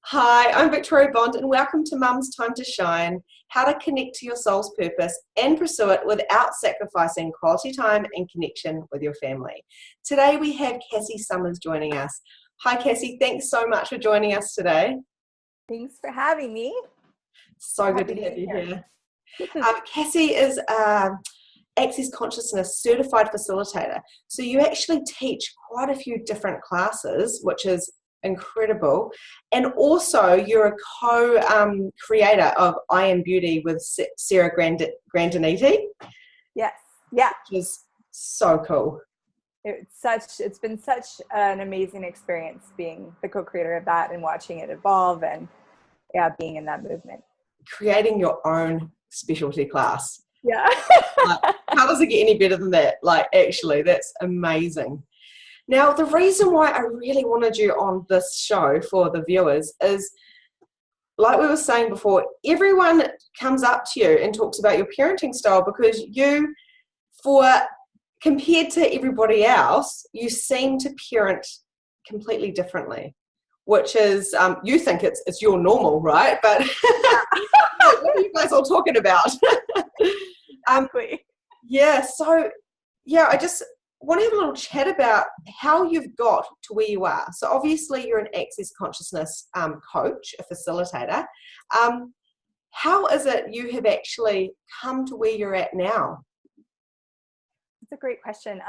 Hi, I'm Victoria Bond and welcome to Mum's Time to Shine, how to connect to your soul's purpose and pursue it without sacrificing quality time and connection with your family. Today we have Cassy Summers joining us. Hi Cassy, thanks so much for joining us today. Thanks for having me. So good to have you here. Cassy is Access Consciousness certified facilitator. So you actually teach quite a few different classes, which is incredible. And also you're a co-creator of I Am Beauty with Sarah Grandiniti. Yes. Yeah. Which is so cool. It's been such an amazing experience being the co-creator of that and watching it evolve and being in that movement. Creating your own specialty class. Yeah. How does it get any better than that? Like, actually, that's amazing. Now, the reason why I really wanted you on this show for the viewers is, like we were saying before, everyone comes up to you and talks about your parenting style because you, compared to everybody else, you seem to parent completely differently, which is, you think it's your normal, right? But what are you guys all talking about? I just want to have a little chat about how you've got to where you are. So obviously you're an Access Consciousness coach, a facilitator. How is it you have actually come to where you're at now? That's a great question.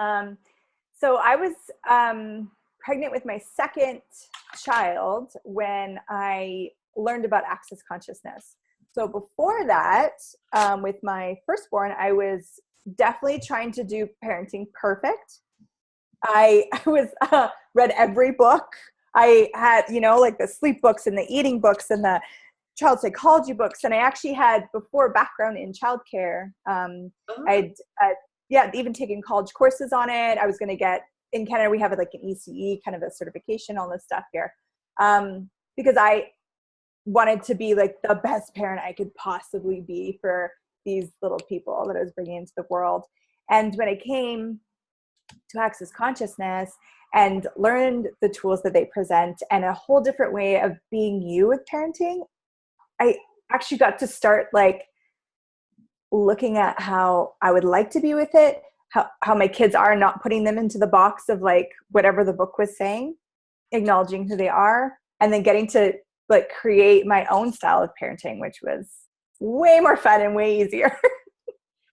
So I was pregnant with my second child when I learned about Access Consciousness. So before that, with my firstborn, I was definitely trying to do parenting perfect. I was read every book. I had, like the sleep books and the eating books and the child psychology books. And I actually had before background in childcare. I'd even taken college courses on it. I was going to get, in Canada, we have like an ECE, kind of a certification, all this stuff here. Because I wanted to be like the best parent I could possibly be for these little people that I was bringing into the world. And when I came to Access Consciousness and learned the tools that they present and a whole different way of being you with parenting, I actually got to start like looking at how I would like to be with it, how my kids are, not putting them into the box of like whatever the book was saying, acknowledging who they are, and then getting to like create my own style of parenting, which was way more fun and way easier.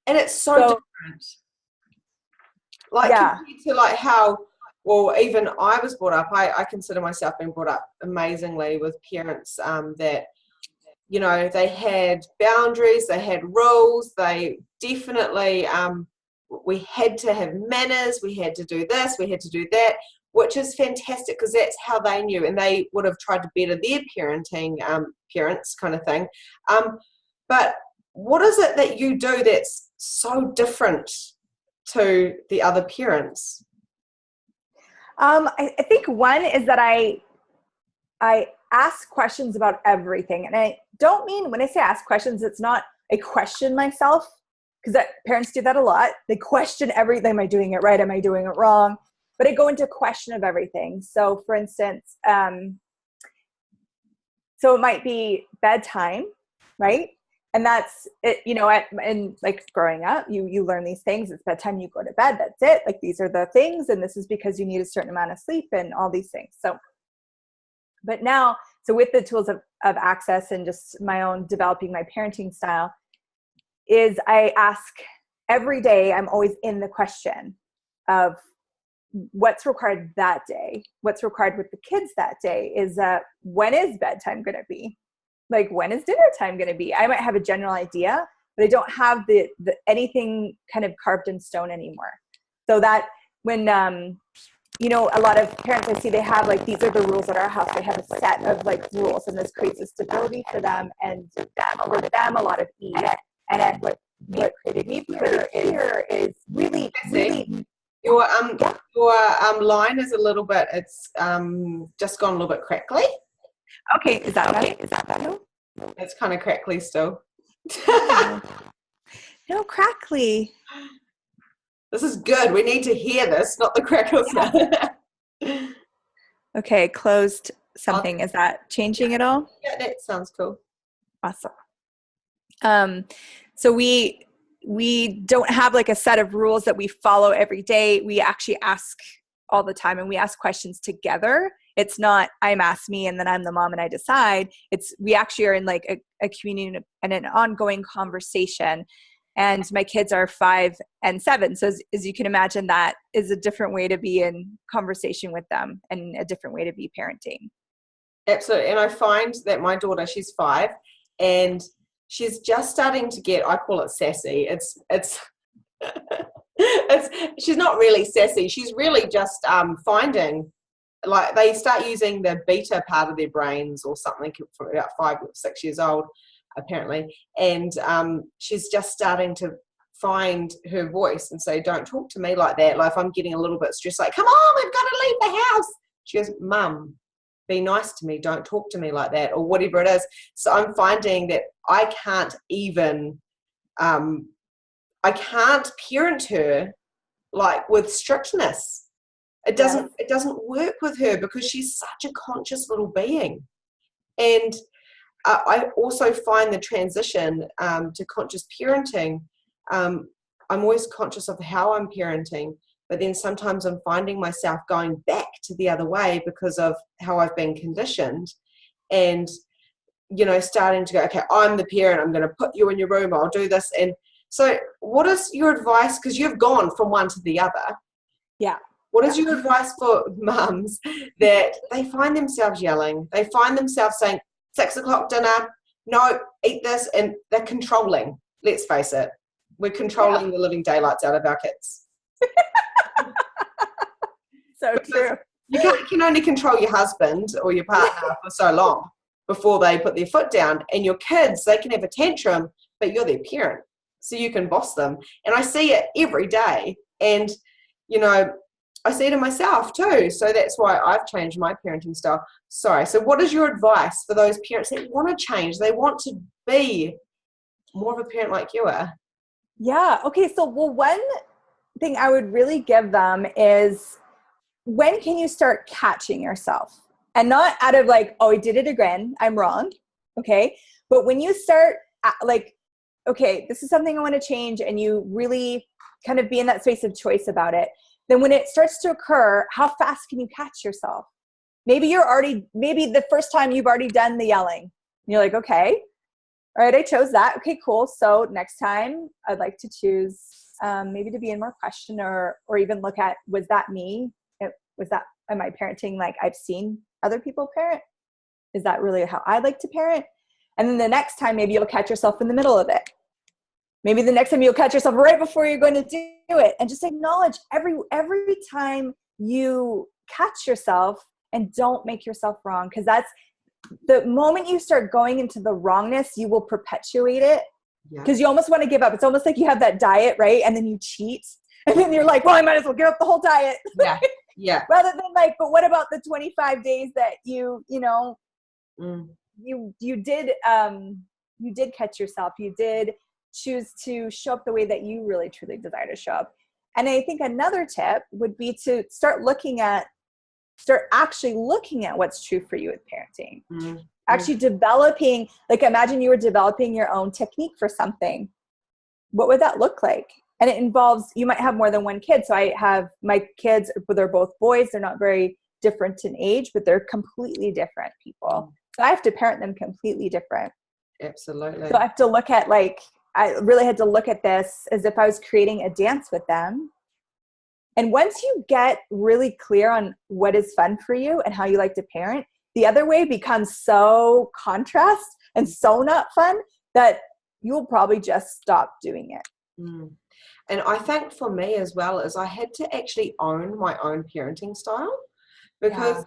And it's so different. Like compared to like how, well, even I was brought up, I consider myself being brought up amazingly with parents that, they had boundaries, they had rules, they definitely, we had to have manners, we had to do this, we had to do that, which is fantastic because that's how they knew, and they would have tried to better their parenting, parents kind of thing. But what is it that you do that's so different to the other parents? I think one is that I ask questions about everything. And I don't mean, when I say ask questions, it's not I question myself, because parents do that a lot. They question everything. Am I doing it right? Am I doing it wrong? But I go into question of everything. So for instance, so it might be bedtime, right? And that's it, and like growing up, you learn these things. It's bedtime, you go to bed, that's it. Like these are the things, and this is because you need a certain amount of sleep and all these things. So, but now, so with the tools of Access and just my own developing my parenting style, is I ask every day, I'm always in the question of what's required that day, what's required with the kids that day, is when is bedtime going to be? Like, when is dinner time going to be? I might have a general idea, but I don't have the anything kind of carved in stone anymore. So that when, a lot of parents I see, they have like, these are the rules at our house. They have a set of like rules, and this creates a stability for them and for them a lot of ease. And then what created me here is really. Your line is a little bit, it's just gone a little bit crackly. Okay, is that better? It's kind of crackly still. No, crackly. This is good. We need to hear this, not the crackles. Okay, closed something. Is that changing at all? Yeah, that sounds cool. Awesome. So we don't have like a set of rules that we follow every day. We actually ask all the time, and we ask questions together. It's not I'm asked me and then I'm the mom and I decide. It's we actually are in like a community and an ongoing conversation. And my kids are 5 and 7. So as you can imagine, that is a different way to be in conversation with them and a different way to be parenting. Absolutely. And I find that my daughter, she's 5, and she's just starting to get, I call it sassy. It's she's not really sassy. She's really just finding, like, they start using the beta part of their brains or something from about 5 or 6 years old, apparently. And she's just starting to find her voice and say, don't talk to me like that. Like if I'm getting a little bit stressed, like, come on, we've got to leave the house. She goes, Mum, be nice to me. Don't talk to me like that, or whatever it is. So I'm finding that I can't even, I can't parent her like with strictness. It doesn't work with her because she's such a conscious little being. And I also find the transition to conscious parenting, I'm always conscious of how I'm parenting, but then sometimes I'm finding myself going back to the other way because of how I've been conditioned, and, you know, starting to go, okay, I'm the parent, I'm going to put you in your room, I'll do this. And so what is your advice? Because you've gone from one to the other. Yeah. What is your advice for mums that they find themselves yelling? They find themselves saying, 6 o'clock dinner, no, eat this, and they're controlling. Let's face it, we're controlling the living daylights out of our kids. So true. You can only control your husband or your partner for so long before they put their foot down. And your kids, they can have a tantrum, but you're their parent, so you can boss them. And I see it every day. And, you know, I see it in myself too. So that's why I've changed my parenting style. Sorry. So what is your advice for those parents that want to change? They want to be more of a parent like you are. Yeah. Okay. So, well, one thing I would really give them is, when can you start catching yourself? And not out of like, oh, I did it again, I'm wrong. Okay. But when you start like, okay, this is something I want to change, and you really kind of be in that space of choice about it, then when it starts to occur, how fast can you catch yourself? Maybe the first time you've already done the yelling. And you're like, okay, all right, I chose that. Okay, cool. So next time I'd like to choose maybe to be in more question, or even look at, was that me? Am I parenting like I've seen other people parent? Is that really how I like to parent? And then the next time, maybe you'll catch yourself in the middle of it. Maybe the next time you'll catch yourself right before you're going to do it, and just acknowledge every time you catch yourself, and don't make yourself wrong. Because that's the moment you start going into the wrongness, you will perpetuate it, because you almost want to give up. It's almost like you have that diet, right? And then you cheat, and then you're like, well, I might as well give up the whole diet. Yeah. Rather than like, but what about the 25 days that you did catch yourself, you did choose to show up the way that you really truly desire to show up. And I think another tip would be to start actually looking at what's true for you with parenting. Mm-hmm. Actually developing, like, imagine you were developing your own technique for something. What would that look like? And it involves, you might have more than one kid. So I have my kids, but they're both boys. They're not very different in age, but they're completely different people. So I have to parent them completely different. Absolutely. So I have to look at, like, I really had to look at this as if I was creating a dance with them. And once you get really clear on what is fun for you and how you like to parent, the other way becomes so contrast and so not fun that you'll probably just stop doing it. Mm. And I think for me as well, is I had to actually own my own parenting style, because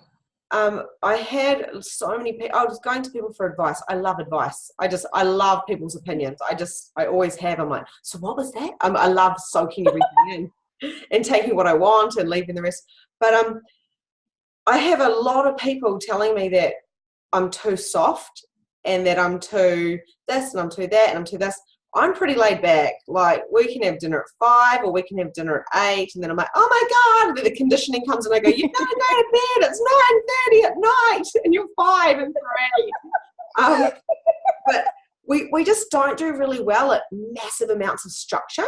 I had so many people. I was going to people for advice. I love advice. I love people's opinions. I always have. I'm like, so what was that? I love soaking everything in and taking what I want and leaving the rest. But I have a lot of people telling me that I'm too soft, and that I'm too this, and I'm too that, and I'm too this. I'm pretty laid back. Like, we can have dinner at 5 or we can have dinner at 8. And then I'm like, oh my God. And then the conditioning comes and I go, you gotta go to bed. It's 9:30 at night and you're 5 and 3. But we just don't do really well at massive amounts of structure.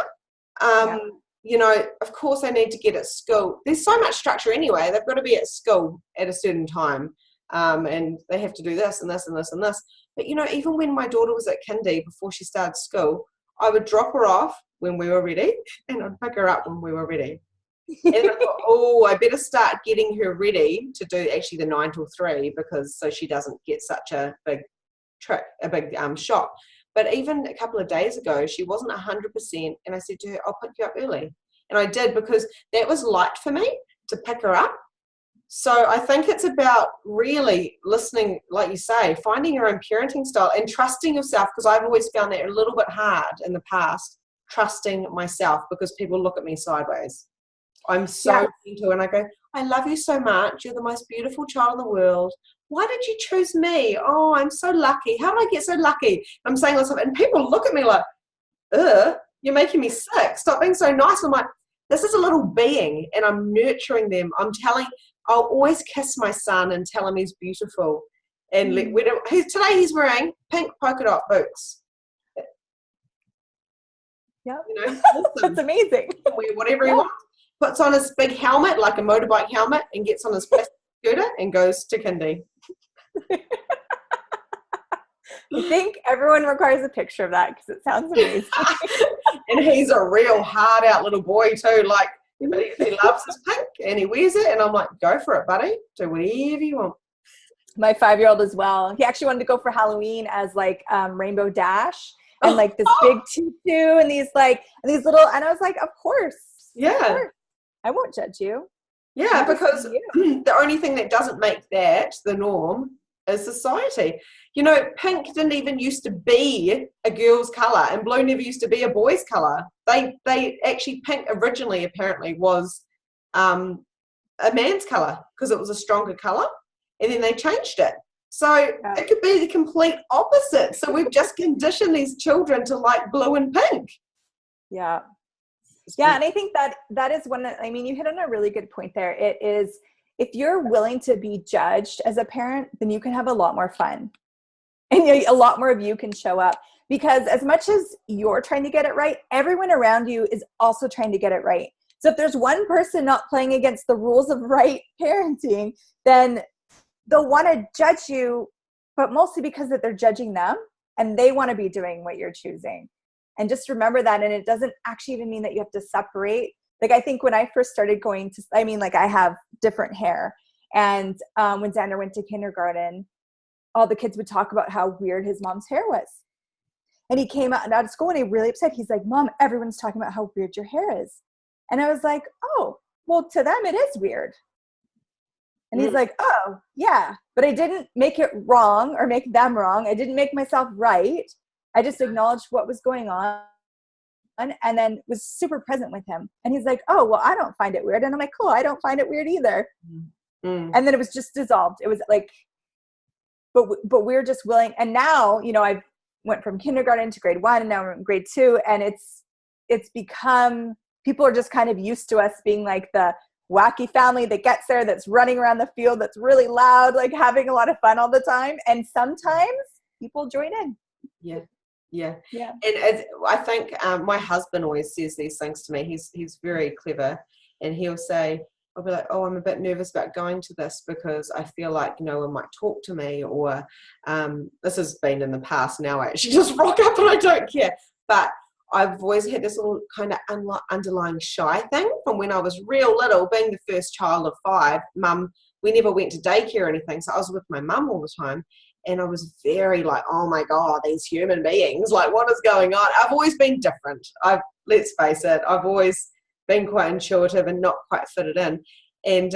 You know, of course they need to get at school. There's so much structure anyway. They've got to be at school at a certain time. And they have to do this and this and this and this. But, you know, even when my daughter was at kindy, before she started school, I would drop her off when we were ready and I'd pick her up when we were ready. And I thought, oh, I better start getting her ready to do actually the 9 till 3 because so she doesn't get such a big shock. But even a couple of days ago, she wasn't 100%. And I said to her, I'll pick you up early. And I did because that was light for me to pick her up. So I think it's about really listening, like you say, finding your own parenting style and trusting yourself, because I've always found that a little bit hard in the past, trusting myself, because people look at me sideways. I'm so gentle and I go, I love you so much. You're the most beautiful child in the world. Why did you choose me? Oh, I'm so lucky. How did I get so lucky? I'm saying all this stuff, and people look at me like, you're making me sick. Stop being so nice. I'm like, this is a little being and I'm nurturing them. I'll always kiss my son and tell him he's beautiful. And today he's wearing pink polka dot boots. Yeah, you know, that's amazing. Wear whatever he wants. Puts on his big helmet, like a motorbike helmet, and gets on his plastic scooter and goes to kindy. I think everyone requires a picture of that because it sounds amazing. And he's a real hard out little boy too. Like, but he loves his pink and he wears it, and I'm like, go for it, buddy. Do whatever you want. My 5-year-old as well. He actually wanted to go for Halloween as like Rainbow Dash and like this big tutu and these little, and I was like, of course. Yeah. Of course. I won't judge you. Yeah, because the only thing that doesn't make that the norm is society. You know, pink didn't even used to be a girl's colour, and blue never used to be a boy's colour. They actually, pink originally apparently was a man's colour because it was a stronger colour, and then they changed it. So it could be the complete opposite. So we've just conditioned these children to like blue and pink. Yeah. Yeah, and I think that is you hit on a really good point there. It is, if you're willing to be judged as a parent, then you can have a lot more fun. And a lot more of you can show up. Because as much as you're trying to get it right, everyone around you is also trying to get it right. So if there's one person not playing against the rules of right parenting, then they'll want to judge you, but mostly because that they're judging them and they want to be doing what you're choosing. And just remember that. And it doesn't actually even mean that you have to separate. Like, I think when I first started going to, I have different hair. And when Xander went to kindergarten, all the kids would talk about how weird his mom's hair was. And he came out of school and he really upset. He's like, Mom, everyone's talking about how weird your hair is. And I was like, oh, well, to them it is weird. And he's like, oh, yeah. But I didn't make it wrong or make them wrong. I didn't make myself right. I just acknowledged what was going on and then was super present with him. And he's like, oh, well, I don't find it weird. And I'm like, cool, I don't find it weird either. And then it was just dissolved. It was like, but we're just willing. And now, I went from kindergarten to grade 1 and now I'm in grade 2. And it's become, people are just kind of used to us being like the wacky family that gets there, that's running around the field, that's really loud, like having a lot of fun all the time. And sometimes people join in. Yeah. And I think my husband always says these things to me. He's very clever, and he'll say, I'll be like, oh, I'm a bit nervous about going to this because I feel like no one might talk to me, or this has been in the past. Now I actually just rock up and I don't care. But I've always had this little kind of underlying shy thing from when I was real little. Being the first child of 5, we never went to daycare or anything, so I was with my mum all the time. And I was very like, oh my God, these human beings, like, what is going on? I've always been different. Let's face it, I've always been quite intuitive and not quite fitted in. And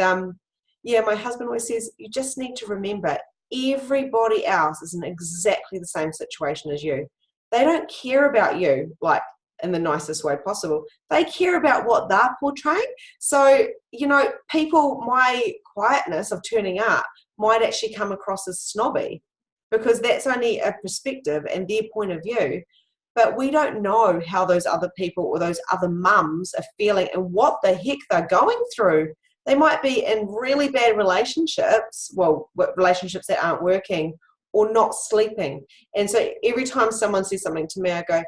my husband always says, you just need to remember everybody else is in exactly the same situation as you. They don't care about you, like, in the nicest way possible. They care about what they're portraying. So, people, my quietness of turning up might actually come across as snobby, because that's only a perspective and their point of view. but we don't know how those other people or those other mums are feeling and what the heck they're going through. They might be in really bad relationships, well, relationships that aren't working, or not sleeping. And so every time someone says something to me, I go,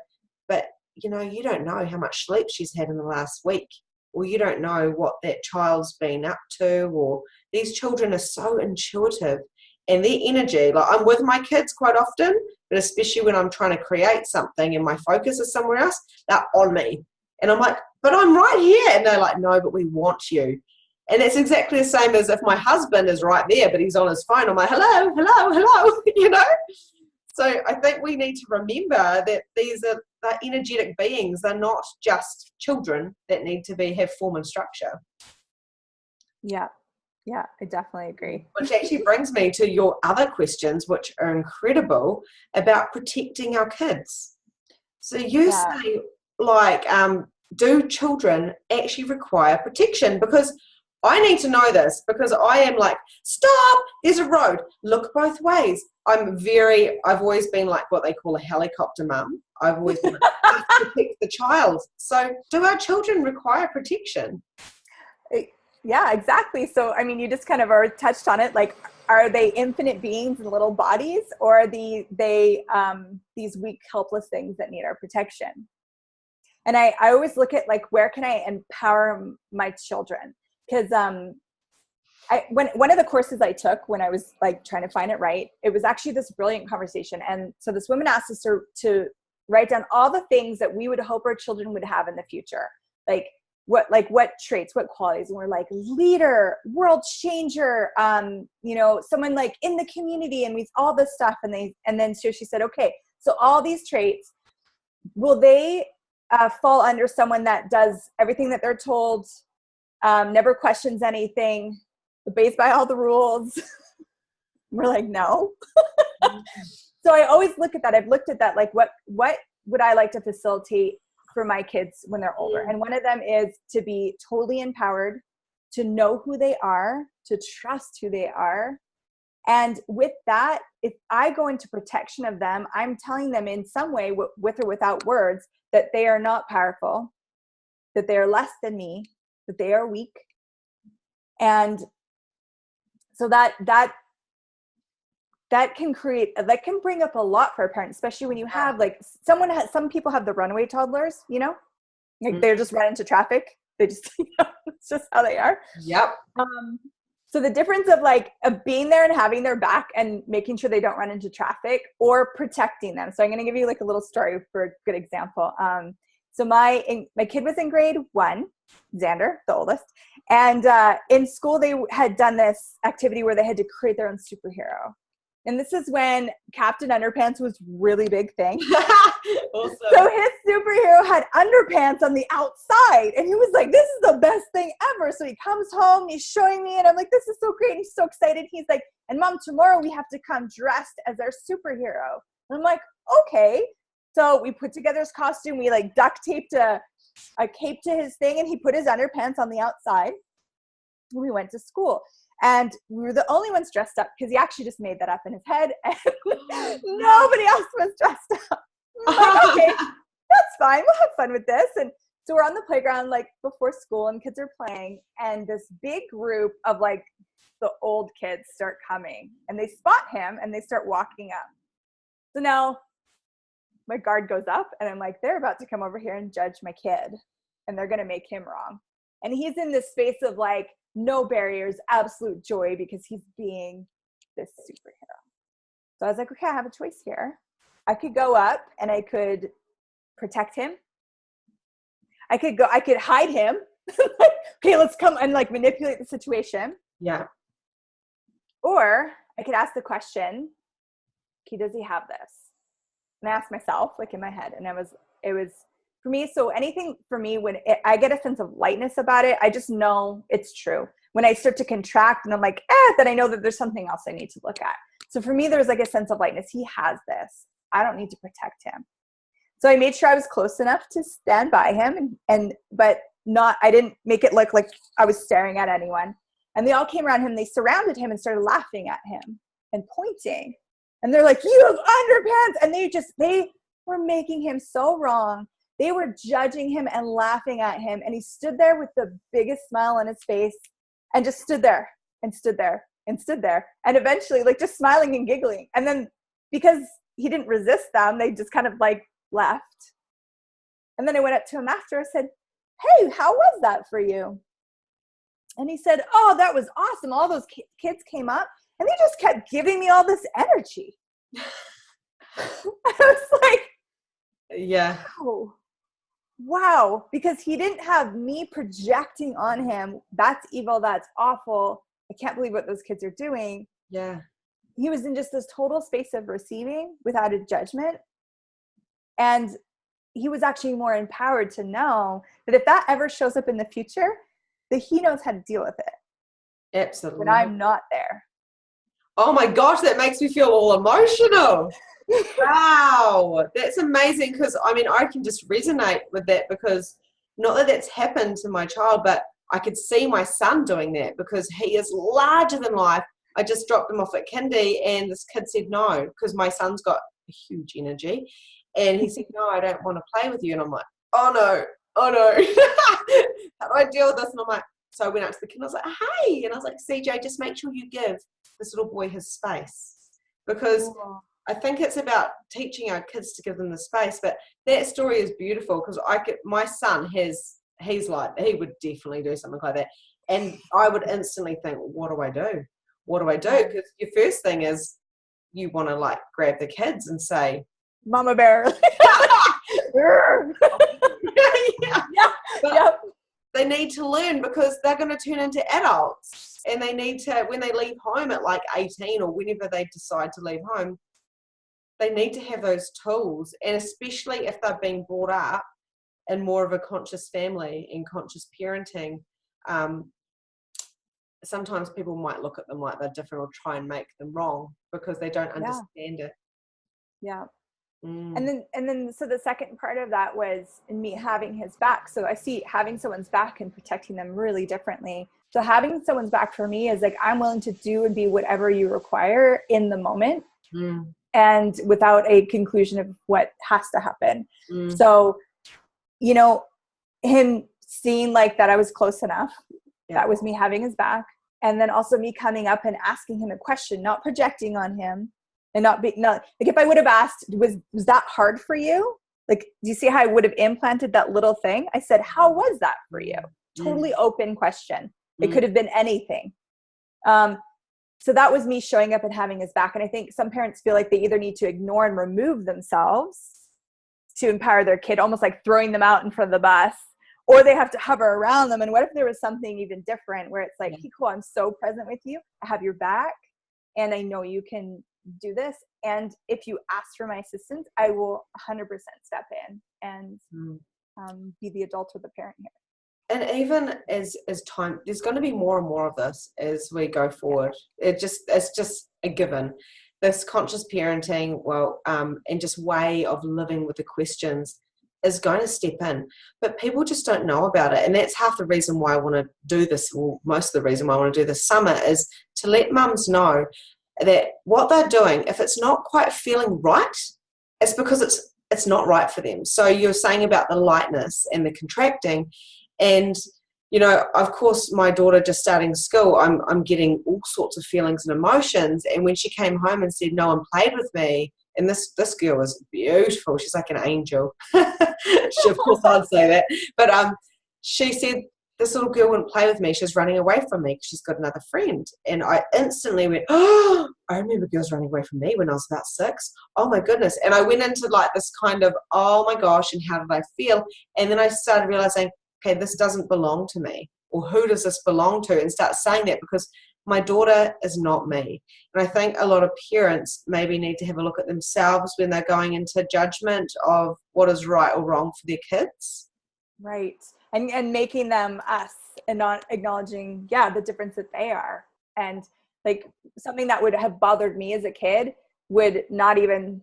but you know, you don't know how much sleep she's had in the last week, or you don't know what that child's been up to, or these children are so intuitive, and their energy, like I'm with my kids quite often, but especially when I'm trying to create something and my focus is somewhere else, they're on me. And I'm like, but I'm right here. And they're like, no, but we want you. And it's exactly the same as if my husband is right there, but he's on his phone. I'm like, hello, hello, hello, you know? So I think we need to remember that these are the energetic beings. They're not just children that need to have form and structure. Yeah. Yeah, I definitely agree. Which actually brings me to your other questions, which are incredible, about protecting our kids. So you say, like, do children actually require protection? Because I need to know this, because I am like, stop, there's a road, look both ways. I've always been like what they call a helicopter mum. I've always been like, I have to protect the child. So do our children require protection? Yeah, exactly. So, I mean, you just kind of already touched on it. Like, are they infinite beings in little bodies, or are they these weak, helpless things that need our protection? And I always look at, like, where can I empower my children? Because one of the courses I took when I was like trying to find it right, it was actually this brilliant conversation. And so this woman asked us to write down all the things that we would hope our children would have in the future. Like what traits, what qualities. And we're like, leader, world changer, you know, someone like in the community, and all this stuff. And then she said, okay, so all these traits, will they fall under someone that does everything that they're told, never questions anything, obeys by all the rules? We're like, no. So I always look at that. I've looked at that, like, what would I like to facilitate for my kids when they're older? And one of them is to be totally empowered, to know who they are, to trust who they are. And with that, if I go into protection of them, I'm telling them in some way, with or without words, that they are not powerful, that they are less than me, that they are weak. And so that can bring up a lot for a parent, especially when you have, like, some people have the runaway toddlers, you know, like they're just run into traffic. They just, you know, it's just how they are. Yep. So the difference of being there and having their back and making sure they don't run into traffic, or protecting them. So I'm going to give you like a little story for a good example. So my kid was in grade 1, Xander, the oldest. And in school, they had done this activity where they had to create their own superhero. And this is when Captain Underpants was really big thing. Awesome. So his superhero had underpants on the outside. And he was like, this is the best thing ever. So he comes home, he's showing me, and I'm like, this is so great. And he's so excited. He's like, and Mom, tomorrow we have to come dressed as our superhero. And I'm like, okay. So we put together his costume. We like duct taped a cape to his thing, and he put his underpants on the outside. And we went to school. And we were the only ones dressed up, because he actually just made that up in his head, and nobody else was dressed up. Like, okay, that's fine. We'll have fun with this. And so we're on the playground, like, before school, and kids are playing, and this big group of, like, the old kids start coming, and they spot him, and they start walking up. So now my guard goes up, and I'm like, they're about to come over here and judge my kid, and they're going to make him wrong. And he's in this space of, like, no barriers, absolute joy, because he's being this superhero. So I was like, okay, I have a choice here. I could go up and I could protect him. I could hide him. Okay, let's come and, like, manipulate the situation. Yeah. Or I could ask the question, okay, does he have this? And I asked myself, like, in my head, and it was for me. So anything for me, when I get a sense of lightness about it, I just know it's true. When I start to contract and I'm like, then I know that there's something else I need to look at. So for me, there's like a sense of lightness. He has this. I don't need to protect him. So I made sure I was close enough to stand by him, but I didn't make it look like I was staring at anyone. And they all came around him. They surrounded him and started laughing at him and pointing. And they're like, you have underpants. And they were making him so wrong. They were judging him and laughing at him. And he stood there with the biggest smile on his face and just stood there and stood there and stood there. And eventually, like, just smiling and giggling. And then because he didn't resist them, they just kind of like left. And then I went up to him after. I said, hey, how was that for you? And he said, oh, that was awesome. All those kids came up and they just kept giving me all this energy. I was like, yeah. Oh, wow. Because he didn't have me projecting on him, that's evil, that's awful, I can't believe what those kids are doing. Yeah. He was in just this total space of receiving without a judgment. And he was actually more empowered to know that if that ever shows up in the future, that he knows how to deal with it. Absolutely. When I'm not there. Oh my gosh, that makes me feel all emotional. Wow, that's amazing. Because I mean, I can just resonate with that, because not that that's happened to my child, but I could see my son doing that because he is larger than life. I just dropped him off at kindy and this kid said no, because my son's got a huge energy, and he said, no, I don't want to play with you. And I'm like, oh no, how do I deal with this? And I'm like, so I went out to the kid and I was like, hey, and I was like, CJ, just make sure you give this little boy his space, because I think it's about teaching our kids to give them the space. But that story is beautiful, because my son he's like, he would definitely do something like that, and I would instantly think, what do I do? Because your first thing is you want to like grab the kids and say, Mama bear. yeah. But they need to learn, because they're going to turn into adults, and they need to, when they leave home at like 18 or whenever they decide to leave home, they need to have those tools. And especially if they're being brought up in more of a conscious family and conscious parenting, sometimes people might look at them like they're different or try and make them wrong because they don't understand it. Yeah. And then so the second part of that was me having his back. So I see having someone's back and protecting them really differently. So having someone's back for me is like, I'm willing to do and be whatever you require in the moment, and without a conclusion of what has to happen. So, you know, him seeing like that I was close enough, that was me having his back. And then also me coming up and asking him a question, not projecting on him. And not like, if I would have asked, was that hard for you? Like, do you see how I would have implanted that little thing? I said, how was that for you? Totally open question. It could have been anything. So that was me showing up and having his back. And I think some parents feel like they either need to ignore and remove themselves to empower their kid, almost like throwing them out in front of the bus, or they have to hover around them. And what if there was something even different where it's like, hey, cool, I'm so present with you. I have your back, and I know you can do this, and if you ask for my assistance, I will 100% step in and be the adult with the parent here. And even as time, there's going to be more and more of this as we go forward. It's just a given. This conscious parenting, and just way of living with the questions is going to step in, but people just don't know about it. And that's half the reason why I want to do this, or most of the reason why I want to do this summer, is to let mums know that what they're doing, if it's not quite feeling right, it's because it's not right for them. So you're saying about the lightness and the contracting, and you know, of course, my daughter just starting school, I'm getting all sorts of feelings and emotions. And when she came home and said no one played with me, and this girl was beautiful, she's like an angel. Of course I'd say that, but she said, this little girl wouldn't play with me. She's running away from me because she's got another friend. And I instantly went, oh, I remember girls running away from me when I was about 6. Oh my goodness. And I went into like this kind of, oh my gosh, and how did I feel? And then I started realizing, okay, this doesn't belong to me. Or who does this belong to? And start saying that, because my daughter is not me. And I think a lot of parents maybe need to have a look at themselves when they're going into judgment of what is right or wrong for their kids. Right. And making them us, and not acknowledging, the difference that they are. And like something that would have bothered me as a kid would not even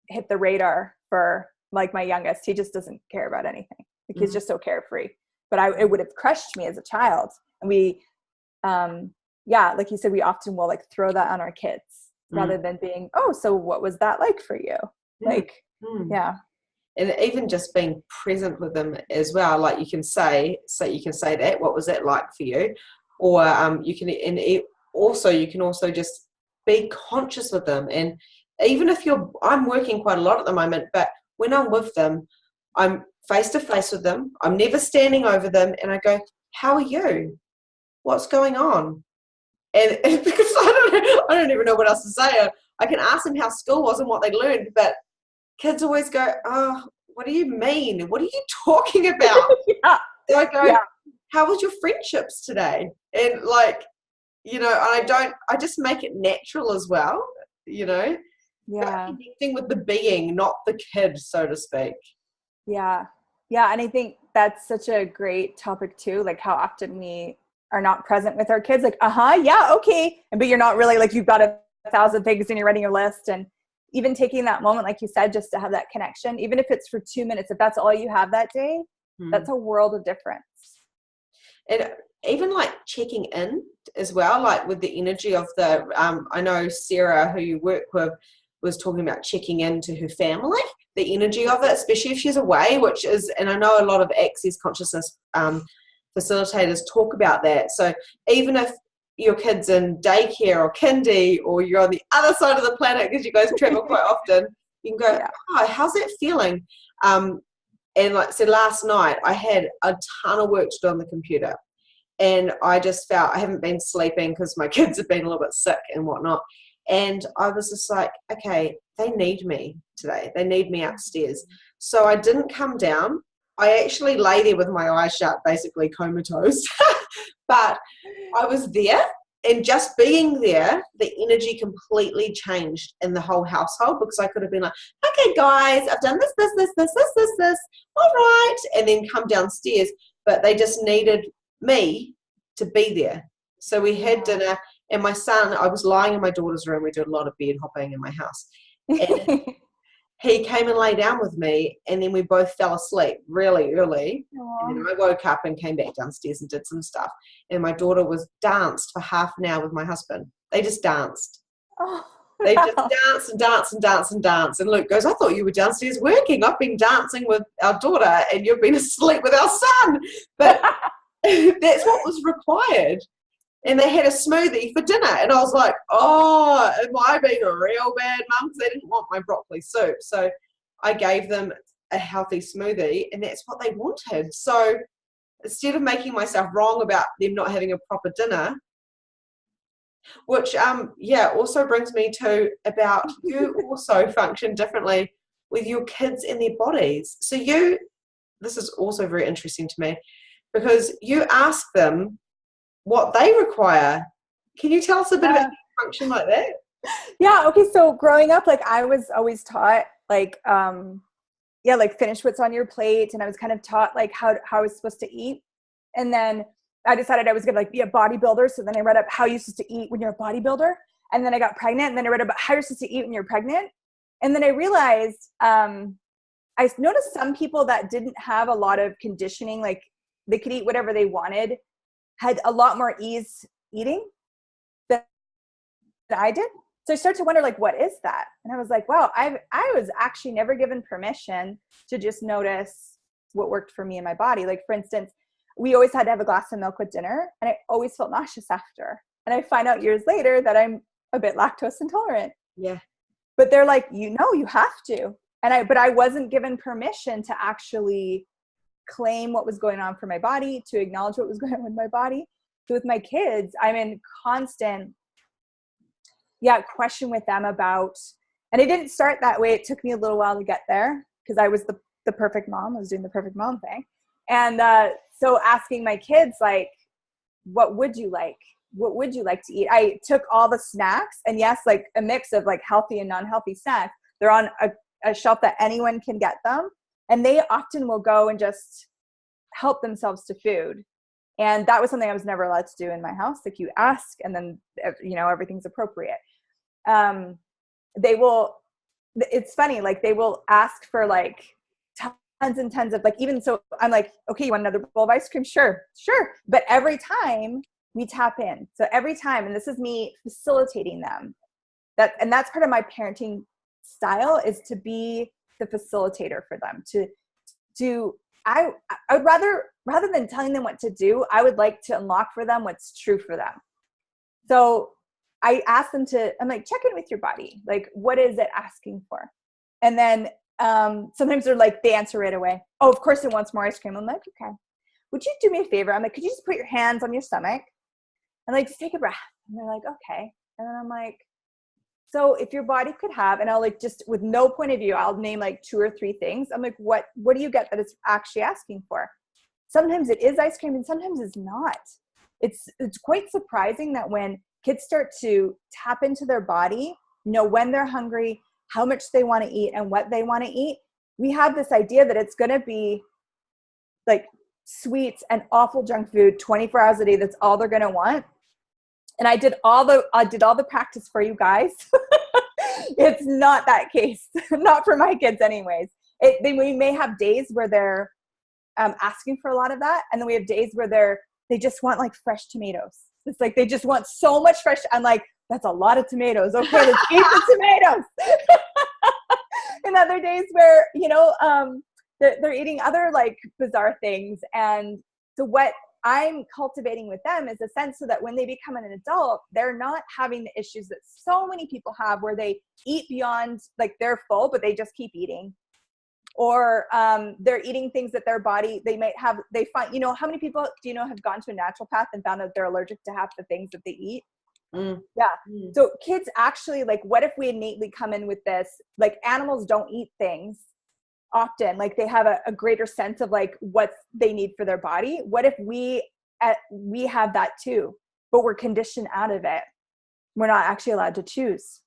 hit the radar for like my youngest. He just doesn't care about anything. Like he's just so carefree. But it would have crushed me as a child. And we, like you said, we often will like throw that on our kids rather than being, oh, so what was that like for you? Like, yeah. And even just being present with them as well, like you can say that, what was that like for you? Or you can also just be conscious with them. And even if I'm working quite a lot at the moment, but when I'm with them, I'm face to face with them. I'm never standing over them, and I go, "How are you? What's going on?" And because I don't even know what else to say. I can ask them how school was and what they learned, but kids always go, "Oh, what do you mean? What are you talking about?" Yeah. So I go, "How was your friendships today?" And like, I just make it natural as well, Yeah. connecting with the being, not the kid, so to speak. Yeah. Yeah. And I think that's such a great topic too, like how often we are not present with our kids, like, yeah, okay. But you're not really, like, you've got 1,000 things and you're writing your list. And even taking that moment, like you said, just to have that connection, even if it's for 2 minutes, if that's all you have that day, that's a world of difference. And even like checking in as well, like with the energy of I know Sarah, who you work with, was talking about checking into her family, the energy of it, especially if she's away, and I know a lot of access consciousness facilitators talk about that. So even if your kid's in daycare or kindy, or you're on the other side of the planet because you guys travel quite often, you can go, "Oh, how's that feeling?" And like I said, last night I had a ton of work to do on the computer, and I just felt I haven't been sleeping because my kids have been a little bit sick and whatnot. And I was just like, okay, they need me today. They need me upstairs. So I didn't come down. I actually lay there with my eyes shut, basically comatose. But I was there, and just being there, the energy completely changed in the whole household, because I could have been like, okay, guys, I've done this. All right. And then come downstairs. But they just needed me to be there. So we had dinner. And my son, I was lying in my daughter's room. We do a lot of bed hopping in my house. And he came and lay down with me, and then we both fell asleep really early. Aww. And then I woke up and came back downstairs and did some stuff. And my daughter was danced for half an hour with my husband. They just danced. Oh, they just danced and danced and danced and danced. And Luke goes, "I thought you were downstairs working. I've been dancing with our daughter, and you've been asleep with our son." But that's what was required. And they had a smoothie for dinner. And I was like, "Oh, am I being a real bad mum?" Because they didn't want my broccoli soup. So I gave them a healthy smoothie, and that's what they wanted. So instead of making myself wrong about them not having a proper dinner, which, also brings me to about you also function differently with your kids and their bodies. So this is also very interesting to me, because you ask them what they require. Can you tell us a bit about your function like that? Yeah. Okay. So growing up, like, I was always taught, like, like, finish what's on your plate. And I was kind of taught, like, how I was supposed to eat. And then I decided I was going to, like, be a bodybuilder. So then I read up how you're supposed to eat when you're a bodybuilder. And then I got pregnant, and then I read about how you're supposed to eat when you're pregnant. And then I realized, I noticed some people that didn't have a lot of conditioning, like, they could eat whatever they wanted, had a lot more ease eating than I did. So I started to wonder, like, what is that? And I was like, wow, I was actually never given permission to just notice what worked for me and my body. Like, for instance, we always had to have a glass of milk with dinner, and I always felt nauseous after. And I find out years later that I'm a bit lactose intolerant. Yeah. But they're like, you have to. But I wasn't given permission to actually claim what was going on for my body, to acknowledge what was going on with my body. So with my kids, I'm in constant question with them about, and it didn't start that way. It took me a little while to get there, because I was the perfect mom. I was doing the perfect mom thing. And so asking my kids, like, what would you like? What would you like to eat? I took all the snacks, and yes, like a mix of, like, healthy and non-healthy snacks. They're on a shelf that anyone can get them. And they often will go and just help themselves to food. And that was something I was never allowed to do in my house. Like, you ask, and then, everything's appropriate. It's funny, like, they will ask for, like, tons and tons of, like, even so I'm like, okay, you want another bowl of ice cream? Sure. But every time we tap in. So every time, and this is me facilitating them, that's part of my parenting style is to be the facilitator for them. I would rather than telling them what to do, I would like to unlock for them what's true for them. So I ask them I'm like, check in with your body. Like, what is it asking for? And then sometimes they're like, they answer right away. Oh, of course it wants more ice cream. I'm like, okay, would you do me a favor? I'm like, could you just put your hands on your stomach and like, just take a breath? And they're like, okay. And then I'm like, so if your body could have, and I'll like, just with no point of view, I'll name like 2 or 3 things. I'm like, what do you get that it's actually asking for? Sometimes it is ice cream and sometimes it's not. It's quite surprising that when kids start to tap into their body, know when they're hungry, how much they want to eat and what they want to eat, we have this idea that it's going to be like sweets and awful junk food 24 hours a day. That's all they're going to want. And I did all the practice for you guys. It's not that case, not for my kids anyways. We may have days where they're asking for a lot of that. And then we have days where they just want like fresh tomatoes. It's like, they just want so much fresh. I'm like, that's a lot of tomatoes. Okay, let's eat the tomatoes. And other days where, they're eating other like bizarre things. And so what I'm cultivating with them is a sense so that when they become an adult, they're not having the issues that so many people have where they eat beyond, like they're full, but they just keep eating. Or they're eating things that their body, they find, how many people do you know have gone to a naturopath and found out they're allergic to half the things that they eat? Mm. Yeah. Mm. So kids actually, like, what if we innately come in with this, like animals don't eat things often, like they have a greater sense of like what they need for their body. What if we have that too, but we're conditioned out of it? We're not actually allowed to choose.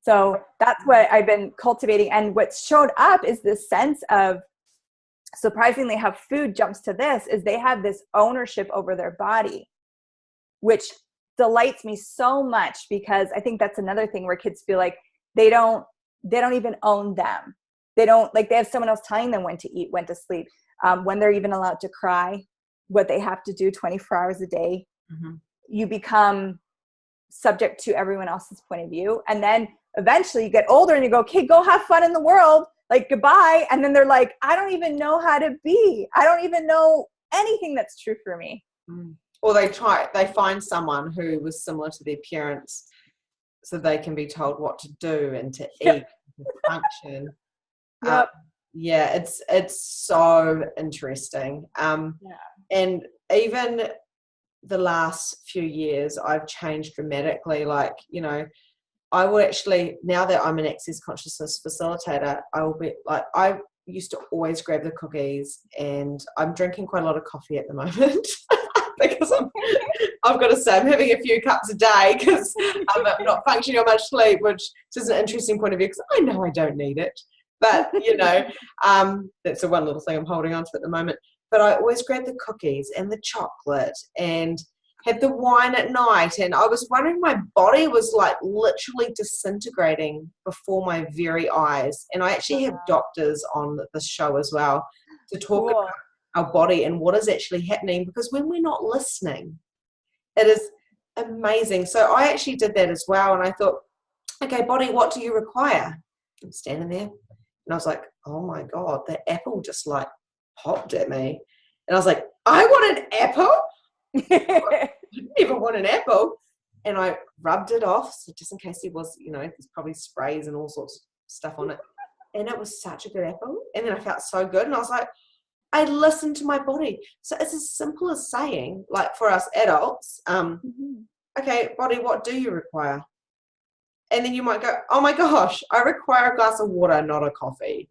So that's what I've been cultivating. And what's showed up is this sense of, surprisingly, how food jumps to this is they have this ownership over their body, which delights me so much, because I think that's another thing where kids feel like they don't even own them. They don't, like, they have someone else telling them when to eat, when to sleep, when they're even allowed to cry, what they have to do 24 hours a day. Mm-hmm. You become subject to everyone else's point of view. And then eventually you get older and you go, okay, go have fun in the world, like, goodbye. And then they're like, I don't even know how to be. I don't even know anything that's true for me. Mm. Or they find someone who was similar to their parents so they can be told what to do and to eat, to function. Yep. Yeah, it's so interesting. And even the last few years, I've changed dramatically. Like, I will actually, now that I'm an access consciousness facilitator, I will be like, I used to always grab the cookies, and I'm drinking quite a lot of coffee at the moment because I've got to say I'm having a few cups a day because I'm not functioning on much sleep, which is an interesting point of view because I know I don't need it. But, that's the one little thing I'm holding on to at the moment. But I always grab the cookies and the chocolate and had the wine at night. And I was wondering, my body was like literally disintegrating before my very eyes. And I actually have doctors on this show as well to talk about our body and what is actually happening. Because when we're not listening, it is amazing. So I actually did that as well. And I thought, okay, body, what do you require? I'm standing there. And I was like, oh my God, the apple just like popped at me. And I was like, I want an apple? I never want an apple. And I rubbed it off, so just in case there was, there's probably sprays and all sorts of stuff on it. And it was such a good apple. And then I felt so good. And I was like, I listened to my body. So it's as simple as saying, like, for us adults, okay, body, what do you require? And then you might go, oh my gosh, I require a glass of water, not a coffee.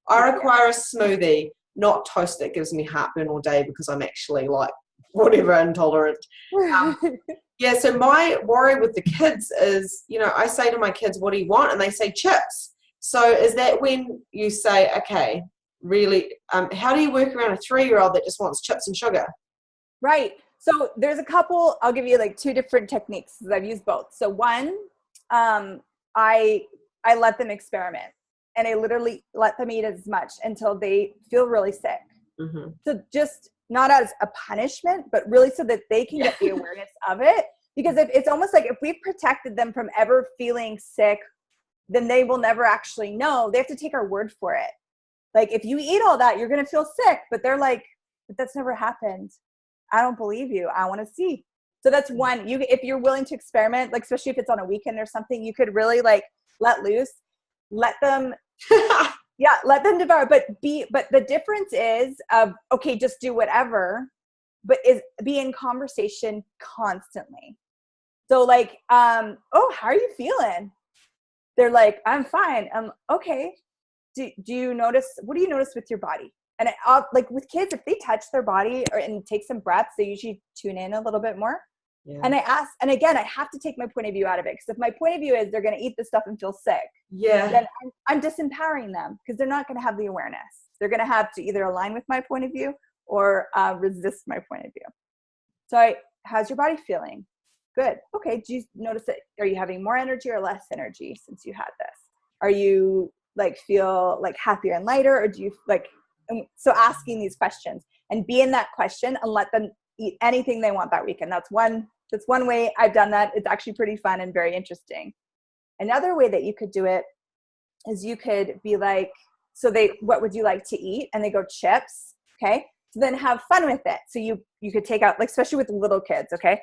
I require a smoothie, not toast that gives me heartburn all day because I'm actually like whatever intolerant. So my worry with the kids is, I say to my kids, what do you want? And they say chips. So is that when you say, okay, really, how do you work around a 3-year-old that just wants chips and sugar? Right. So there's a couple, I'll give you like 2 different techniques because I've used both. So one, I let them experiment, and I literally let them eat as much until they feel really sick. Mm-hmm. So just not as a punishment, but really so that they can get the awareness of it. Because it's almost like if we've protected them from ever feeling sick then they will never actually know. They have to take our word for it. Like, if you eat all that, you're going to feel sick. But they're like, but that's never happened. I don't believe you. I want to see. So that's one. If you're willing to experiment, like, especially if it's on a weekend or something, you could really like let loose, let them, let them devour. But the difference is okay, just do whatever, but be in conversation constantly. So like, oh, how are you feeling? They're like, I'm fine. Okay. Do you notice, what do you notice with your body? And like with kids, if they touch their body and take some breaths, they usually tune in a little bit more. Yeah. And I ask, and again, I have to take my point of view out of it. Because if my point of view is they're going to eat this stuff and feel sick, then I'm disempowering them, because they're not going to have the awareness. They're going to have to either align with my point of view or resist my point of view. So how's your body feeling? Good. Okay. Do you notice that? Are you having more energy or less energy since you had this? Are you like feel like happier and lighter, or do you like, so asking these questions and be in that question and let them eat anything they want that weekend. That's one way I've done that. It's actually pretty fun and very interesting. Another way that you could do it is you could be like, what would you like to eat? And they go chips. Okay. So then have fun with it. So you could take out, like, especially with little kids. Okay.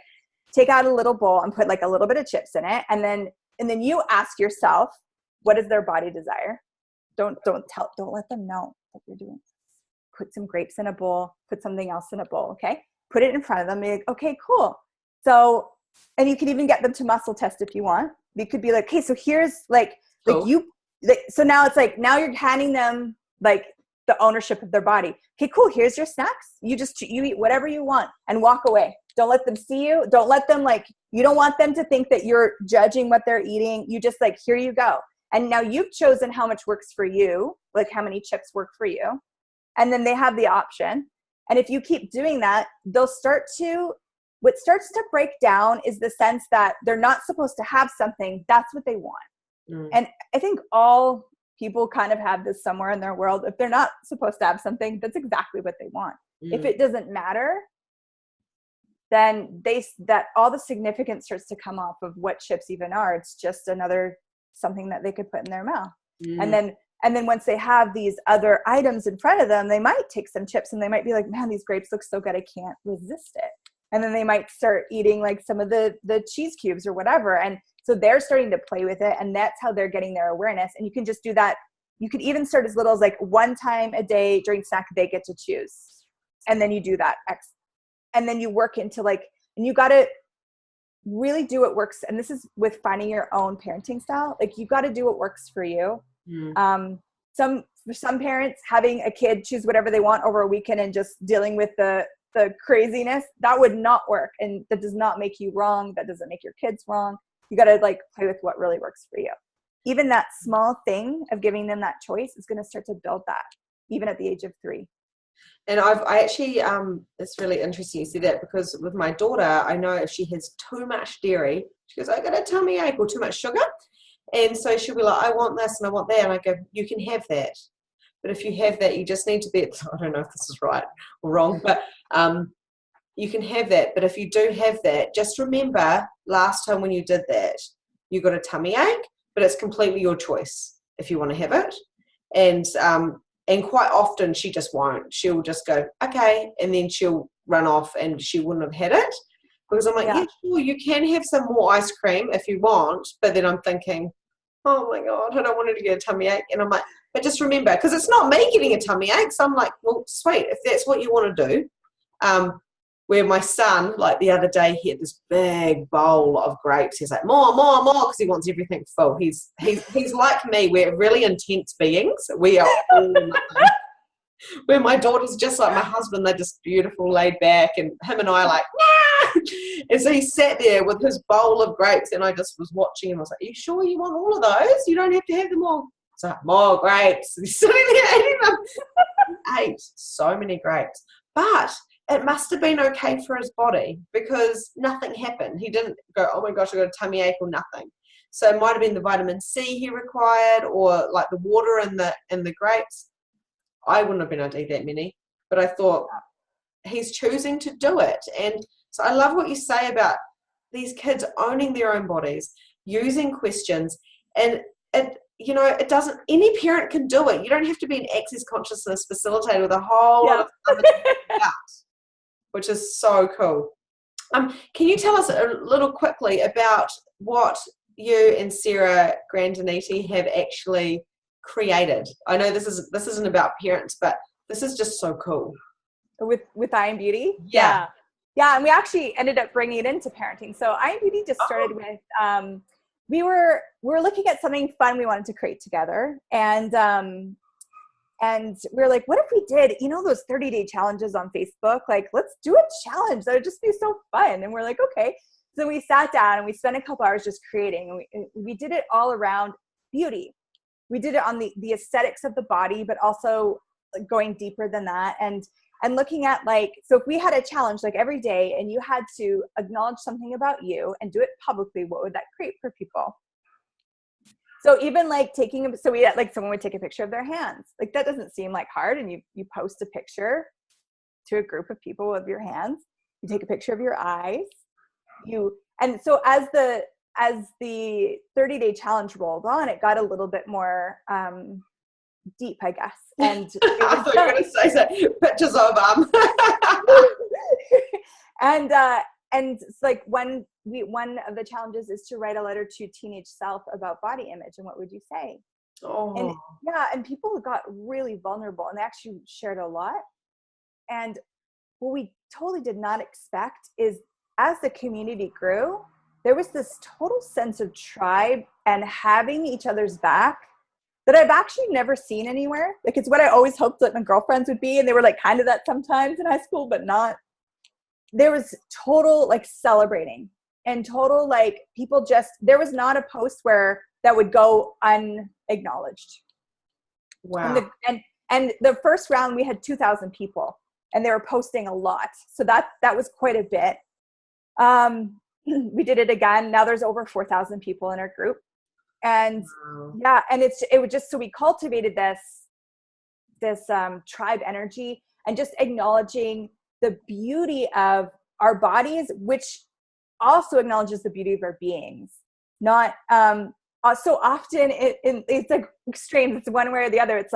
Take out a little bowl and put like a little bit of chips in it. And then you ask yourself, what is their body desire? Don't let them know what you're doing. Put some grapes in a bowl, put something else in a bowl. Okay. Put it in front of them. Be like, okay, cool. So, and you can even get them to muscle test if you want. You could be like, okay, so here's so now it's like, now you're handing them like the ownership of their body. Okay, cool. Here's your snacks. You eat whatever you want and walk away. Don't let them see you. Don't let them you don't want them to think that you're judging what they're eating. You just like, here you go. And now you've chosen how much works for you, like how many chips work for you. And then they have the option. And if you keep doing that, what starts to break down is the sense that they're not supposed to have something. That's what they want. Mm. And I think all people kind of have this somewhere in their world. If they're not supposed to have something, that's exactly what they want. Mm. If it doesn't matter, then that all the significance starts to come off of what chips even are. It's just another something that they could put in their mouth. Mm. And then once they have these other items in front of them, they might take some chips and they might be like, man, these grapes look so good, I can't resist it. And then they might start eating like some of the cheese cubes or whatever. And so they're starting to play with it, and that's how they're getting their awareness. And you can just do that. You could even start as little as like one time a day during snack, they get to choose. And then you do that. And then you work into like, and you got to really do what works. And this is with finding your own parenting style. Like, you got to do what works for you. Mm. For some parents, having a kid choose whatever they want over a weekend and just dealing with the craziness, that would not work. And that does not make you wrong. That doesn't make your kids wrong. You got to like play with what really works for you. Even that small thing of giving them that choice is going to start to build that, even at the age of 3. And I actually, it's really interesting you say that, because with my daughter, I know if she has too much dairy, she goes, I got a tummy ache, or too much sugar. And so she'll be like, I want this and I want that. And I go, you can have that. But if you have that, you just need to be, I don't know if this is right or wrong, but you can have that. But if you do have that, just remember last time when you did that, you got a tummy ache, but it's completely your choice if you want to have it. And quite often she just won't. She'll just go, okay, and then she'll run off and she wouldn't have had it. Because I'm like, yeah, sure, you can have some more ice cream if you want. But then I'm thinking, oh my God, I don't want her to get a tummy ache. And I'm like, but just remember, because it's not me getting a tummy ache. So I'm like, well, sweet, if that's what you want to do. Where my son, like the other day, he had this big bowl of grapes. He's like, more, because he wants everything full. He's like me. We're really intense beings. We are all nothing. Where my daughter's just like my husband. They're just beautiful, laid back, and him and I are like, nah! And so he sat there with his bowl of grapes, and I just was watching him. I was like, are you sure you want all of those? You don't have to have them all. It's like, more grapes. He's sitting there eating them. He ate so many grapes. But it must have been okay for his body, because nothing happened. He didn't go, oh my gosh, I got a tummy ache, or nothing. So it might have been the vitamin C he required, or like the water in the grapes. I wouldn't have been able to eat that many, but I thought he's choosing to do it. And so I love what you say about these kids owning their own bodies, using questions. And it doesn't, any parent can do it. You don't have to be an access consciousness facilitator with a whole lot of other things about, which is so cool. Can you tell us a little quickly about what you and Sarah Grandinetti have actually created? I know this isn't about parents, but this is just so cool. With I Am Beauty? Yeah. Yeah, and we actually ended up bringing it into parenting. So I Am Beauty just started with, we were looking at something fun we wanted to create together. And we were like, what if we did, those 30-day challenges on Facebook? Like, let's do a challenge. That would just be so fun. And we're like, okay. So we sat down and we spent a couple hours just creating. And we did it all around beauty. We did it on the aesthetics of the body, but also going deeper than that. And looking at so if we had a challenge every day and you had to acknowledge something about you and do it publicly, what would that create for people? So even we had someone would take a picture of their hands. That doesn't seem hard. And you post a picture to a group of people of your hands. You take a picture of your eyes. And so as the 30-day challenge rolled on, it got a little bit more deep, I guess. And I thought you were going to say that. Pictures of and it's one of the challenges is to write a letter to teenage self about body image, and what would you say? Oh. And people got really vulnerable, and they actually shared a lot. And what we totally did not expect is, as the community grew, there was this total sense of tribe and having each other's back that I've actually never seen anywhere. It's what I always hoped my girlfriends would be. And they were kind of that sometimes in high school, but not. There was total celebrating and total people there was not a post that would go unacknowledged. Wow. And the first round we had 2,000 people and they were posting a lot. So that was quite a bit. We did it again. Now there's over 4,000 people in our group. And and it was just, so we cultivated this tribe energy and just acknowledging the beauty of our bodies, which also acknowledges the beauty of our beings. Not so often it's extreme. It's one way or the other. It's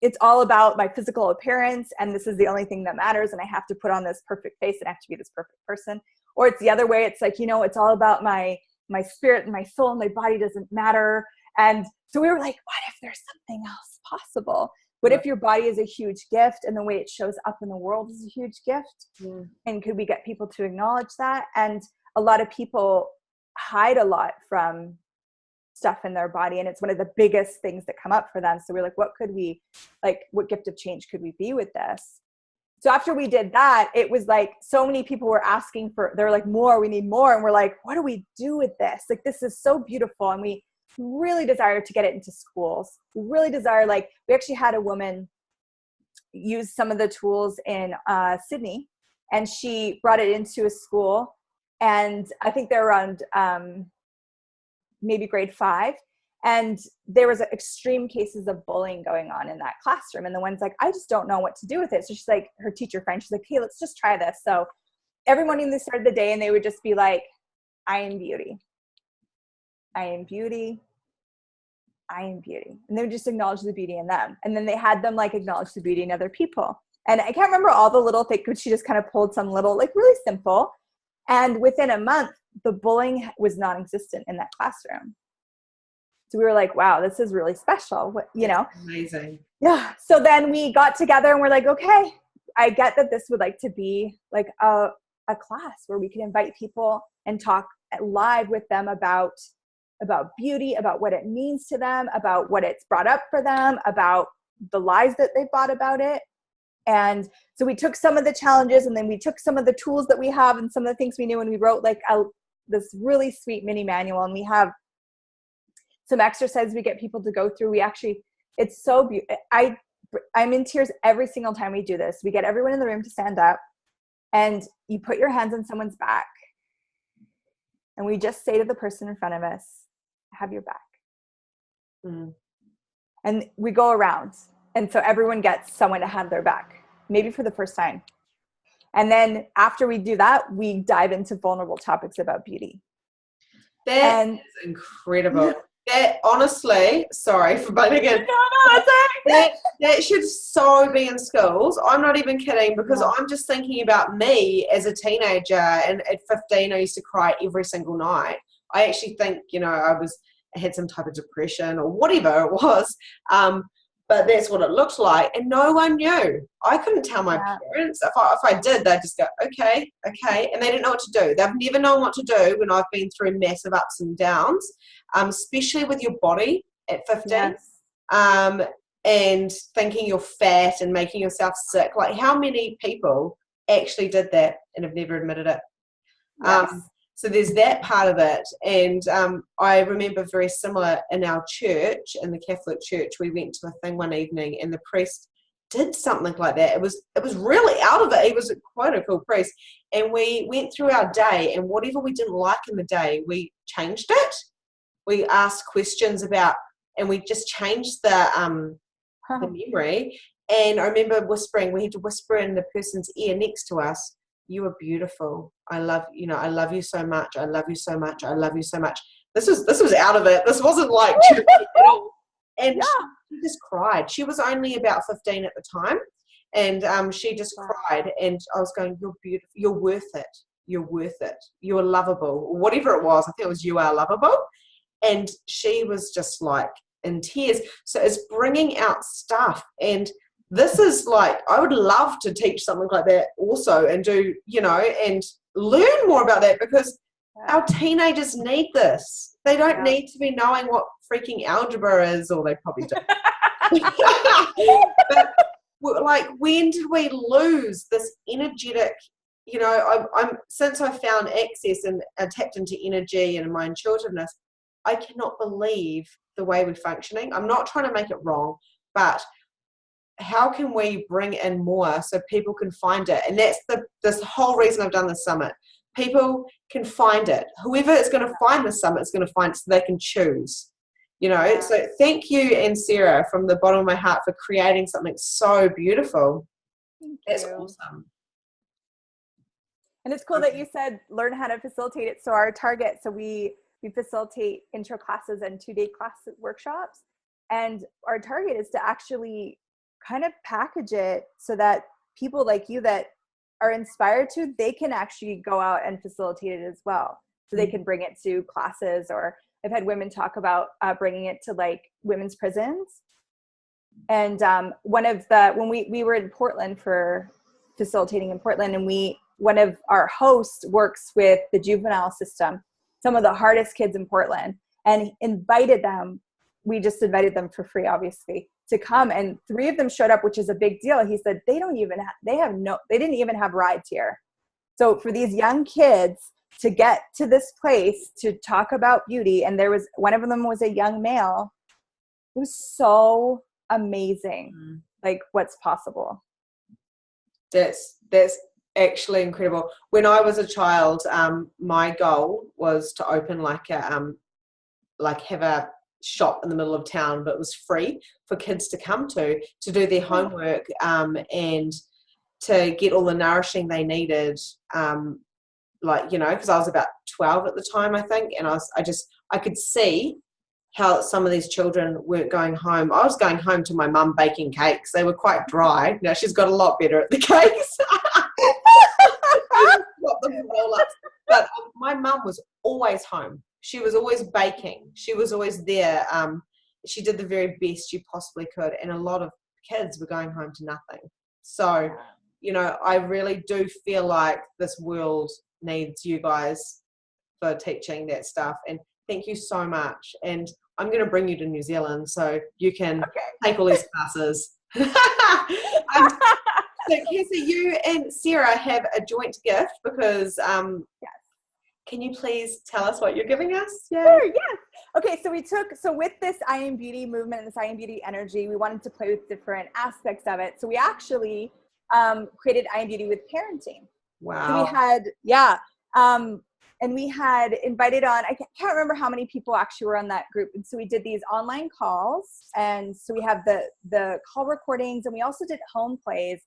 it's all about my physical appearance, and this is the only thing that matters, and I have to put on this perfect face and I have to be this perfect person. Or it's the other way. It's it's all about my spirit and my soul, and my body doesn't matter. And so we were like, what if there's something else possible? What if your body is a huge gift and the way it shows up in the world is a huge gift? And could we get people to acknowledge that? And a lot of people hide a lot from stuff in their body, and it's one of the biggest things that come up for them. So we're like, what could we, what gift of change could we be with this? So after we did that, it was so many people were asking they're like, more, we need more. And we're like, what do we do with this? This is so beautiful. And we really desire to get it into schools. We really desire, we actually had a woman use some of the tools in Sydney, and she brought it into a school. And I think they're around maybe grade 5. And there was extreme cases of bullying going on in that classroom. And the one's I just don't know what to do with it. So she's her teacher friend, she's hey, let's just try this. So every morning they started the day and they would just be I am beauty. I am beauty. I am beauty. And they would just acknowledge the beauty in them. And then they had them acknowledge the beauty in other people. And I can't remember all the little things, but she just kind of pulled some little, really simple. And within a month, the bullying was non-existent in that classroom. So we were like, wow, this is really special, Amazing. Yeah. So then we got together and we're like, okay, I get that this would to be a class where we can invite people and talk live with them about beauty, about what it means to them, about what it's brought up for them, about the lies that they bought about it. And so we took some of the challenges, and then we took some of the tools that we have and some of the things we knew, and we wrote this really sweet mini manual. And we have some exercises we get people to go through. It's so beautiful. I'm in tears every single time we do this. We get everyone in the room to stand up, and you put your hands on someone's back, and we just say to the person in front of us, have your back. And we go around, and so everyone gets someone to have their back, maybe for the first time. And then after we do that, we dive into vulnerable topics about beauty. That is incredible. That, honestly, sorry for butting in. That should so be in schools. I'm not even kidding, because I'm just thinking about me as a teenager, and at 15 I used to cry every single night. I actually think, I had some type of depression or whatever it was. But that's what it looked like, and no one knew. I couldn't tell my parents. If I did, they'd just go, okay, and they didn't know what to do. They've never known what to do when I've been through massive ups and downs, especially with your body at 15, and thinking you're fat and making yourself sick. Like, how many people actually did that and have never admitted it? So there's that part of it. And I remember very similar in our church, in the Catholic Church, we went to a thing one evening and the priest did something like that. It was really out of it. He was quite a cool priest. And we went through our day, and whatever we didn't like in the day, we changed it. We asked questions about, and we just changed the memory. And I remember we had to whisper in the person's ear next to us, "You are beautiful. I love you so much. I love you so much. I love you so much." This was out of it. This wasn't like at all. And she just cried. She was only about 15 at the time. And she just cried. And I was going, "You're beautiful. You're worth it. You're worth it. You're lovable." Whatever it was. I think it was, "You are lovable." And she was just like in tears. So it's bringing out stuff. And this is like, I would love to teach something like that also, and do, and learn more about that, because our teenagers need this. They don't need to be knowing what freaking algebra is, or they probably do. But like, when did we lose this energetic, I'm since I found access and tapped into energy and my intuitiveness, I cannot believe the way we're functioning. I'm not trying to make it wrong, but how can we bring in more so people can find it? And that's this whole reason I've done this summit. People can find it. Whoever is going to find the summit is going to find it, so they can choose. So thank you, and Sarah, from the bottom of my heart, for creating something so beautiful. That's awesome. And it's cool that you said learn how to facilitate it. So our target, we facilitate intro classes and 2-day class workshops. And our target is to actually kind of package it so that people like you that are inspired to, they can actually go out and facilitate it as well. So they can bring it to classes, or I've had women talk about bringing it to like women's prisons. And when we were in Portland for facilitating in Portland, and one of our hosts works with the juvenile system, some of the hardest kids in Portland, and invited them. We just invited them for free, obviously, to come, and 3 of them showed up, which is a big deal. He said they didn't even have rides here. So for these young kids to get to this place to talk about beauty, and there was one of them was a young male. It was so amazing, like what's possible. That's actually incredible. When I was a child, my goal was to open have a shop in the middle of town, but it was free for kids to come to do their homework, and to get all the nourishing they needed, because I was about 12 at the time, I think, and I could see how some of these children weren't going home. I was going home to my mum baking cakes. They were quite dry. Now she's got a lot better at the cakes. But my mum was always home. She was always baking. She was always there. She did the very best she possibly could. And a lot of kids were going home to nothing. So, I really do feel like this world needs you guys for teaching that stuff. And thank you so much. And I'm going to bring you to New Zealand so you can take all these classes. So Cassy, you and Sarah have a joint gift, because can you please tell us what you're giving us? Sure, yes. Okay, so with this I Am Beauty movement and this I Am Beauty energy, we wanted to play with different aspects of it. So we actually created I Am Beauty with parenting. Wow. So we had, and we had invited on, I can't remember how many people actually were on that group. And so we did these online calls. And so we have the call recordings, and we also did home plays,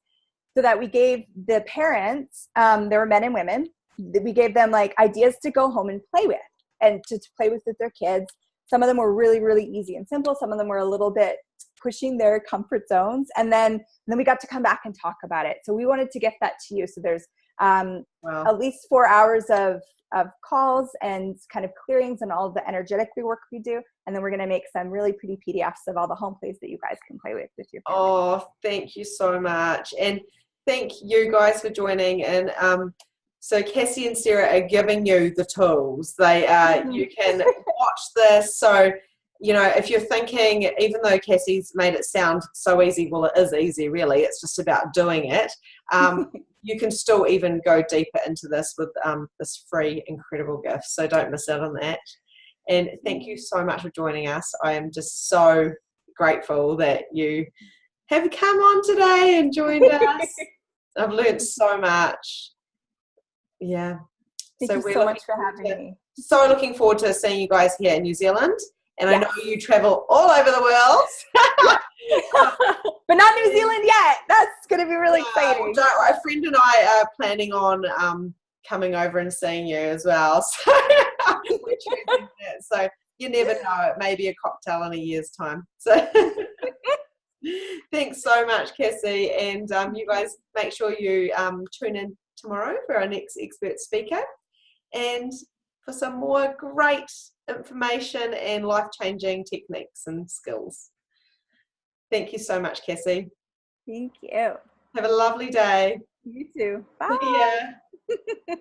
so that we gave the parents, there were men and women, we gave them like ideas to go home and play with. and to play with their kids. Some of them were really, really easy and simple. Some of them were a little bit pushing their comfort zones. And then we got to come back and talk about it. So we wanted to gift that to you. So there's at least 4 hours of calls and kind of clearings and all the energetic work we do. And then we're going to make some really pretty PDFs of all the home plays that you guys can play with your family. Oh, thank you so much. And thank you guys for joining. And so Cassy and Sarah are giving you the tools. They you can watch this. So, you know, if you're thinking, even though Cassy's made it sound so easy, well, it is easy, really. It's just about doing it. You can still even go deeper into this with this free, incredible gift. So don't miss out on that. And thank you so much for joining us. I am just so grateful that you have come on today and joined us. I've learned so much. Yeah. Thank you so much for having me. So looking forward to seeing you guys here in New Zealand. And I know you travel all over the world. But not New Zealand yet. That's going to be really exciting. Don't worry. A friend and I are planning on coming over and seeing you as well. So, so you never know. It may be a cocktail in a year's time. So thanks so much, Cassy. And you guys make sure you tune in tomorrow for our next expert speaker and for some more great information and life-changing techniques and skills. Thank you so much, Cassy. Thank you. Have a lovely day. You too. Bye. See ya.